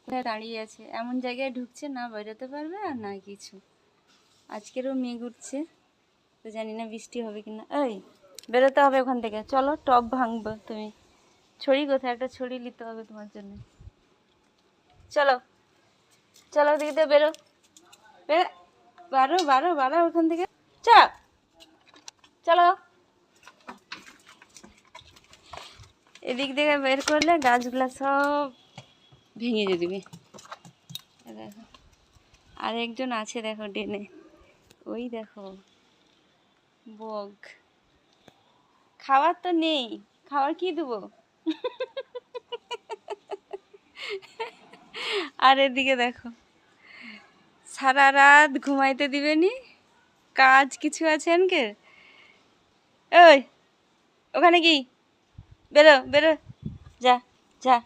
কোথায় দাঁড়িয়ে আছে, এমন জায়গায় ঢুকছে না বেরোতে পারবে আর না কিছু। আজকেরও মেঘ উঠছে, তো জানি না বৃষ্টি হবে কিনা। এই বেরোতে হবে ওখান থেকে, চলো টব ভাঙবো। তুমি ছড়ি কোথায়, একটা ছড়ি নিতে হবে তোমার জন্য। চলো চলো ওদিক দিয়ে বেরো, বেরো, বারো বারো বারো ওখান থেকে। চলো এদিক থেকে বের করলে গাছগুলা সব ভেঙে দিয়ে দিবে। দেখো আর একজন আছে দেখো ডেনে, ওই দেখো বক। খাওয়ার তো নেই, খাওয়ার কি দেবো? আর এদিকে দেখো সারা রাত ঘুমাইতে দিবেনি, কাজ কিছু আছে আনকে। ওই ওখানে কি, বেরো বেরো, যা যা।